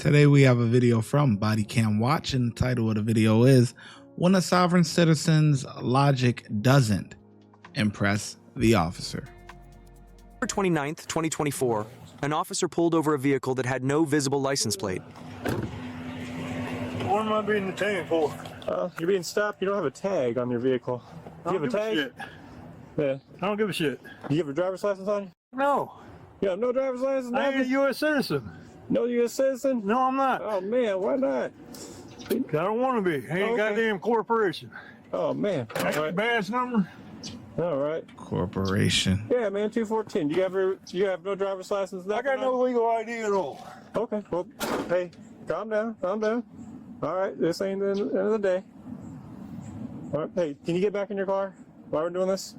Today we have a video from Body Cam Watch, and the title of the video is When a Sovereign Citizen's Logic Doesn't Impress the Officer. October 29th, 2024, an officer pulled over a vehicle that had no visible license plate. What am I being detained for? You're being stopped. You don't have a tag on your vehicle. Do you have a tag? Shit. Yeah. I don't give a shit. Do you have a driver's license on you? No. You have no driver's license? I ain't a U.S. citizen. No U.S. citizen? No, I'm not. Oh, man. Why not? 'Cause I don't want to be. I ain't a goddamn corporation. Oh, man. That's your badge number? All right. Corporation. Yeah, man. 2410. You have no driver's license? I got no legal ID at all. Okay. Well, hey, calm down. Calm down. All right. This ain't the end of the day. All right. Hey, can you get back in your car while we're doing this?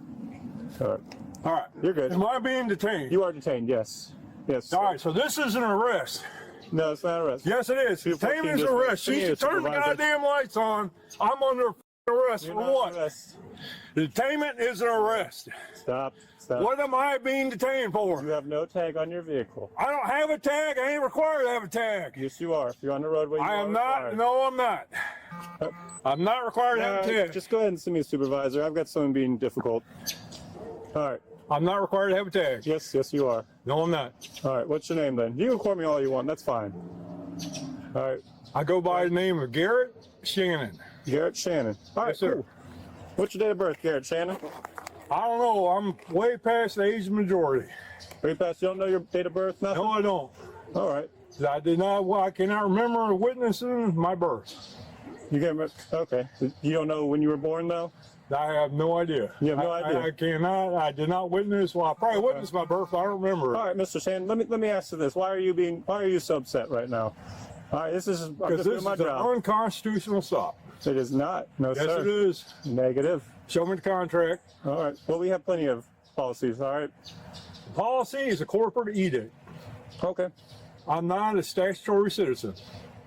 All right. All right. You're good. Am I being detained? You are detained, yes. Yes. All right, so this is an arrest. No, it's not arrest. Yes, it is. Detainment is an arrest. She should turn the goddamn lights on. I'm under arrest for what? Detainment is an arrest. Stop. Stop. What am I being detained for? You have no tag on your vehicle. I don't have a tag. I ain't required to have a tag. Yes, you are. If you're on the roadway, you I are am not. required. No, I'm not. I'm not required to have a tag. Just go ahead and send me a supervisor. I've got someone being difficult. All right. I'm not required to have a tag. Yes, you are. No, I'm not. All right. What's your name then? You can call me all you want. That's fine. All right. I go by the name of Garrett Shannon. Garrett Shannon. All right, Yes, sir. cool. What's your date of birth, Garrett Shannon? I don't know. I'm way past the age of majority. Way past. You don't know your date of birth? Nothing? No, I don't. All right. I did not. Well, I cannot remember witnessing my birth. You get okay. You don't know when you were born though? I have no idea. You have no idea? I cannot. I did not witness. Well, I probably witnessed my birth. But I don't remember. All right, Mr. Shannon. Let me ask you this: Why are you so upset right now? All right, this is Because this is my an job. unconstitutional stop. It is not. No, Yes, sir. it is. Negative. Show me the contract. All right. Well, we have plenty of policies. All right. Policy is a corporate edict. Okay. I'm not a statutory citizen.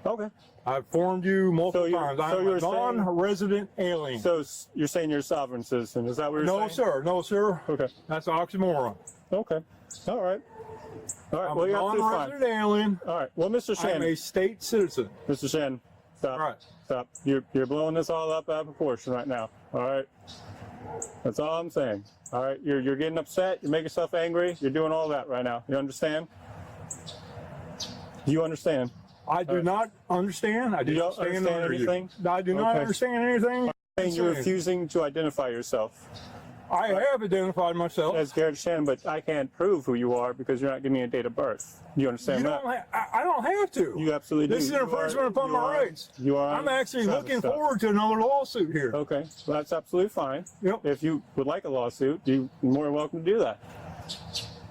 Okay. I've informed you multiple times. I'm a non-resident alien. So you're saying you're a sovereign citizen? Is that what you're saying? No, sir. No, sir. Okay. That's an oxymoron. Okay. All right. All right. I'm Well, a you're absolutely non-resident fine. alien. All right. Well, Mr. I'm Shannon. a state citizen. Mr. Shannon. Stop. All right. Stop. You're blowing this all up out of proportion right now. All right. That's all I'm saying. All right. You're getting upset. You make yourself angry. You're doing all that right now. You understand? Do you understand? I do not understand. I do You not don't stand understand under anything? you. I do not Okay. understand anything. And you're refusing to identify yourself I have identified myself. as Garrett Shannon, but I can't prove who you are because you're not giving me a date of birth. You understand You that? don't I don't have to. You absolutely do. This is an infringement upon my rights. You are. I'm actually Stop, looking stop. forward to another lawsuit here. Okay, well, that's absolutely fine. Yep. If you would like a lawsuit, you're more than welcome to do that.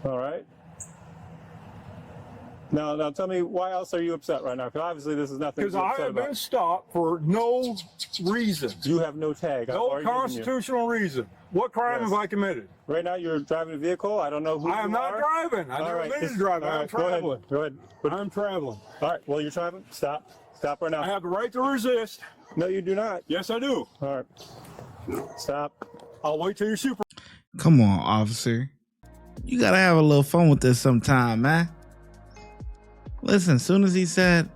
All right. Now tell me, why else are you upset right now? Because obviously this is nothing to Because be I upset have about. been stopped for no reason. You have no tag. I've No already given you. constitutional reason. What crime Yes. have I committed? Right now you're driving a vehicle. I don't know who I am you not are. driving. I All never right, been just- driving. all I'm right, traveling. Go ahead. I'm traveling. All right. Well, you're traveling. Stop. Stop right now. I have the right to resist. No, you do not. Yes, I do. All right. Stop. I'll wait till you're super. Come on, officer. You gotta have a little fun with this sometime, man. Listen, as soon as he said,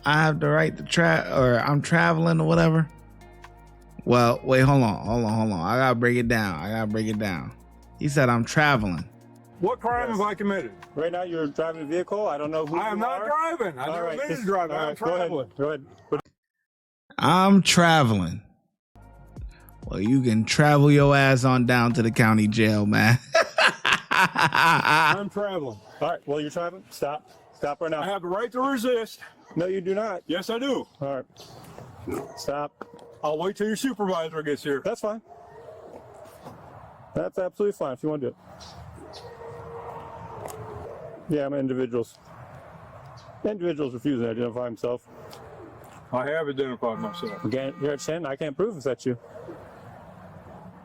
I have the right to or I'm traveling or whatever. Well, wait, hold on. I gotta break it down. He said, I'm traveling. What crime Yes. have I committed? Right now you're driving a vehicle. I don't know who I am you not are. driving. I All never right, been just- driving. all I'm right, go ahead. traveling. Go ahead. I'm traveling. Well, you can travel your ass on down to the county jail, man. I'm traveling. All right. Well, you're traveling. Stop. Stop right now. I have the right to resist. No, you do not. Yes, I do. All right. Stop. I'll wait till your supervisor gets here. That's fine. That's absolutely fine if you want to do it. Yeah, I'm individuals. Individuals refusing to identify himself. I have identified myself. Again, you're at Shannon. I can't prove it's you.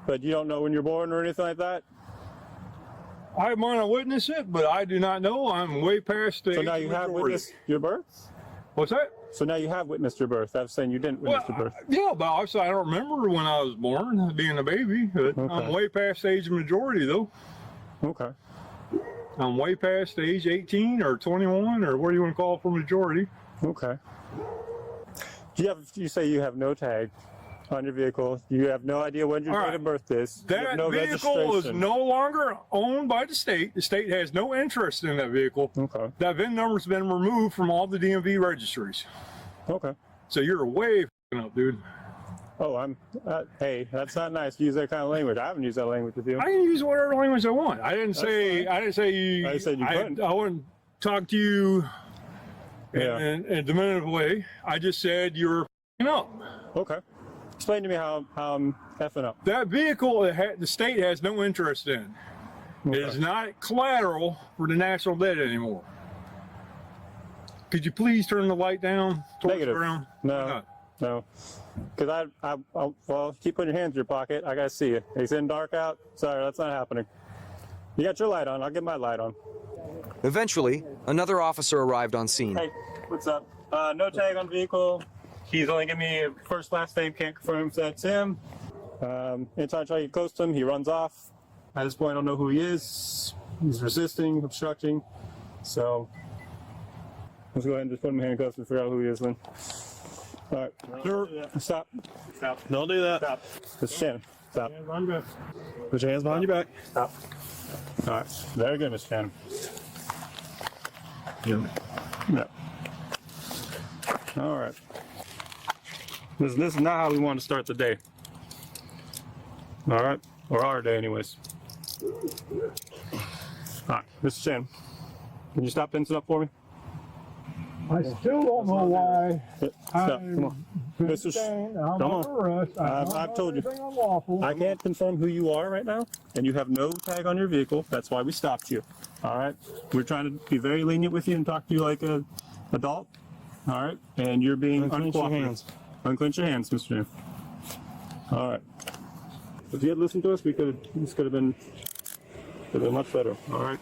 But you don't know when you're born or anything like that? I might have witnessed it, but I do not know. I'm way past the So age now of you have majority. witnessed your birth? What's that? So now you have witnessed your birth. I was saying you didn't witness your birth. Yeah, but obviously I don't remember when I was born, being a baby. But Okay. I'm way past the age of majority, though. Okay. I'm way past age 18 or 21 or what do you want to call it for majority. Okay. You say you have no tag on your vehicle. You have no idea when your date of birth is. You have That no vehicle is registration. no longer owned by the state. The state has no interest in that vehicle. Okay. That VIN number's been removed from all the DMV registries. Okay. So you're way f***ing up, dude. Oh, hey, that's not nice to use that kind of language. I haven't used that language with you. I can use whatever language I want. I didn't say you. I said you couldn't. I wouldn't talk to you Yeah. in a diminutive way. I just said you're f***ing up. Okay. Explain to me how I'm effing up. That vehicle, the state has no interest in. It is not collateral for the national debt anymore. Could you please turn the light down? Negative. Around? No. No. Because well, keep putting your hands in your pocket. I got to see you. It's in dark out. Sorry, that's not happening. You got your light on. I'll get my light on. Eventually, another officer arrived on scene. Hey, what's up? No tag on vehicle. He's only giving me a first, last name. Can't confirm if that's him. Anytime I try to get close to him, he runs off. At this point, I don't know who he is. He's resisting, obstructing. So let's go ahead and just put him in handcuffs and figure out who he is then. All right. Sir, stop. Stop. Don't do that. Stop. Mr. Shannon, stop. Put your hands behind your back. Stop. All right. Very good, Mr. Shannon. Yeah. All right. This is not how we want to start the day. All right. Or our day, anyways. All right. Mr. Shannon, can you stop tensing up for me? I still don't know why. Stop. Come on. Mr. Come on. I've told you. I can't confirm who you are right now, and you have no tag on your vehicle. That's why we stopped you. All right? We're trying to be very lenient with you and talk to you like an adult. All right? And you're being Unclench your uncooperative. hands. Unclench your hands, Mr. Jim. All right. If you had listened to us, this could have been much better. All right?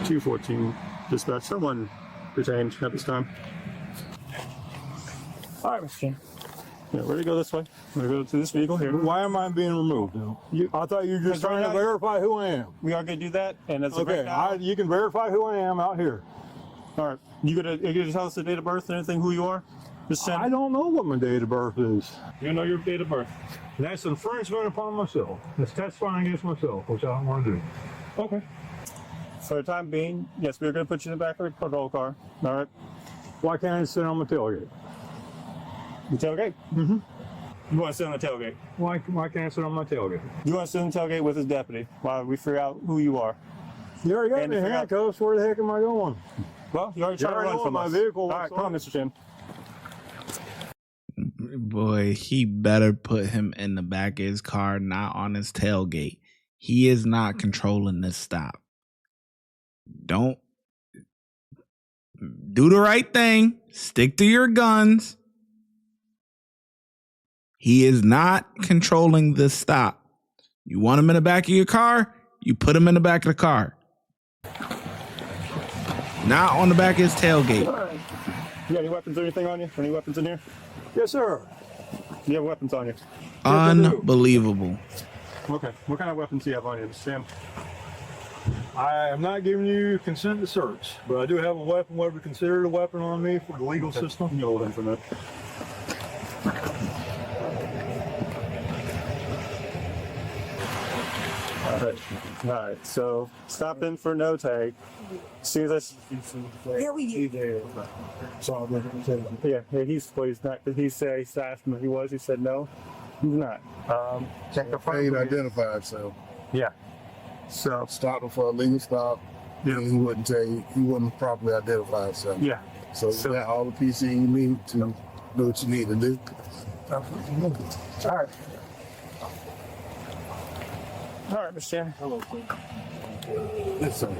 214 dispatch. Someone detained at this time. All right, Mr. Jim. Yeah, we're gonna go this way. We're gonna go to this vehicle here. Why am I being removed? I thought you were just trying to verify who I am. We are gonna do that, and that's Okay, you can verify who I am out here. All right. You gonna tell us the date of birth and anything, who you are? Just I don't know what my date of birth is. You know your date of birth. That's infringement upon myself. That's testifying against myself, which I don't want to do. Okay. For the time being, yes, we're gonna put you in the back of the patrol car. All right. Why can't I sit on my tailgate? The tailgate? Mm-hmm. You want to sit on the tailgate? Why can't I sit on my tailgate? You want to sit on the tailgate with his deputy while we figure out who you are. You already got And me to figure out- handcuffs. Where the heck am I going? Well, you already tried to already run know from my us. vehicle All right, come on, Mr. Jim. Boy, he better put him in the back of his car, not on his tailgate. He is not controlling this stop. Don't do the right thing. Stick to your guns. He is not controlling this stop. You want him in the back of your car? You put him in the back of the car. Not on the back of his tailgate. All right. You got any weapons or anything on you? Any weapons in here? Yes, sir. You have weapons on you? Unbelievable. Okay. What kind of weapons do you have on you, Mr. Jim? I am not giving you consent to search, but I do have a weapon, what we consider a weapon on me for the legal system. You hold in for a minute. All right, so stop in for no tag. As soon as Yeah, we do. he's not. He said he asked him if he was. He said no, he's not. Check the front. He identified, so Yeah. So stopped him for a legal stop. Yeah. And he wouldn't tell you, he wasn't properly identified. So yeah. so you got all the PC you need to do what you need to do. All right. All right, Mr. Shannon. Listen,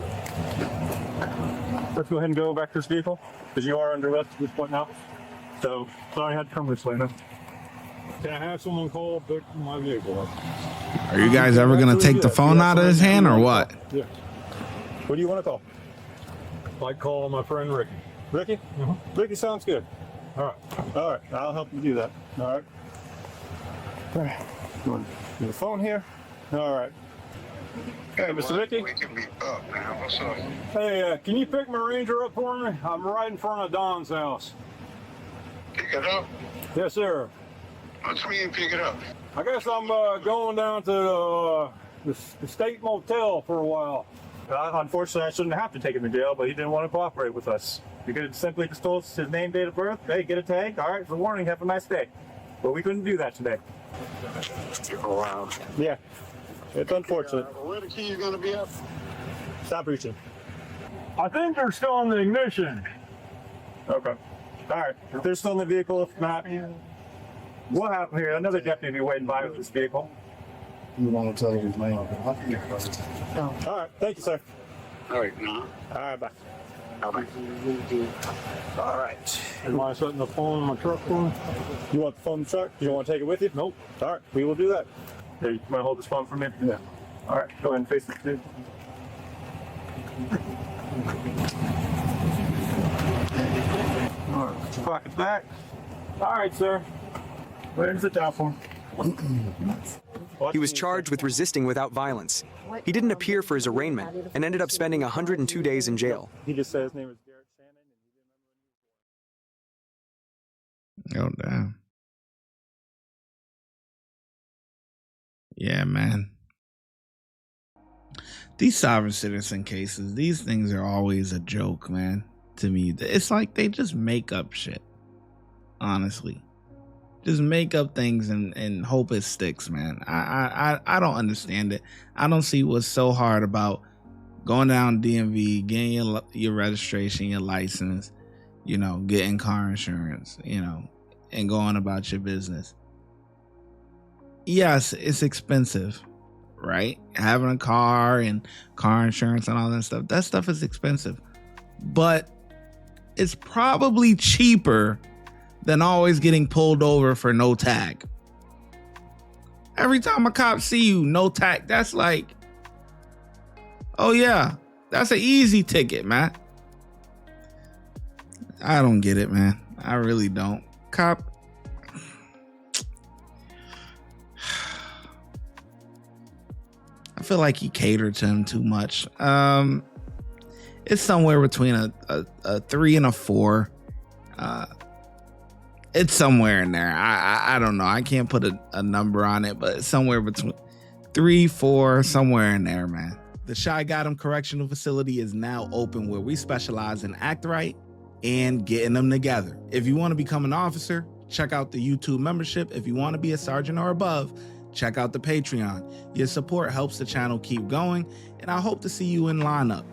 Let's go ahead and go back to this vehicle because you are under arrest at this point now. So sorry I had to come this way now. Can I have someone call pick my vehicle up? Are you guys ever going to take the phone out of his hand or what? Yeah. What do you want to call? Like calling my friend Ricky. Ricky? Ricky sounds good. All right. All right, I'll help you do that. All right. All right. You want the phone here? All right. Hey, Mr. Vicky. We can be up, man. What's up? Hey, can you pick my Ranger up for me? I'm right in front of Don's house. Pick it up? Yes, sir. What do you mean pick it up? I guess I'm going down to the state motel for a while. Unfortunately, I shouldn't have to take him to jail, but he didn't want to cooperate with us. You could have simply just told us his name, date of birth. Hey, get a tag. All right, it's a warning. Have a nice day. But we couldn't do that today. Wow. Yeah, it's unfortunate. Where the keys gonna be at? Stop reaching. I think they're still in the ignition. Okay. All right. If they're still in the vehicle, if not, we'll have here another deputy waiting by with this vehicle. You want to tell his name? All right. Thank you, sir. All right, now. All right. Bye. Bye. All right. Am I setting the phone in my truck for me? You want the phone in the truck? You don't want to take it with you? Nope. All right. We will do that. Hey, you want to hold this phone for me? Yeah. All right. Go ahead and face it, dude. All right. Pocket back. All right, sir. Go ahead and sit down for him. He was charged with resisting without violence. He didn't appear for his arraignment and ended up spending 102 days in jail. He just said his name was Garrett Shannon. Oh, damn. Yeah, man. These sovereign citizen cases, these things are always a joke, man. To me, it's like they just make up shit. Honestly, just make up things and hope it sticks, man. I don't understand it. I don't see what's so hard about going down DMV, getting your registration, your license, you know, getting car insurance, you know, and going about your business. Yes, it's expensive, right? Having a car and car insurance and all that stuff is expensive. But it's probably cheaper than always getting pulled over for no tag. Every time a cop see you, no tag, that's like, oh yeah, that's an easy ticket, man. I don't get it, man. I really don't. Cop, I feel like he catered to him too much. It's somewhere between a 3 and a 4. It's somewhere in there. I don't know. I can't put a number on it, but it's somewhere between 3, 4, somewhere in there, man. The ShyGotEm Correctional Facility is now open, where we specialize in act right and getting them together. If you want to become an officer, check out the YouTube membership. If you want to be a sergeant or above, check out the Patreon. Your support helps the channel keep going, and I hope to see you in lineup.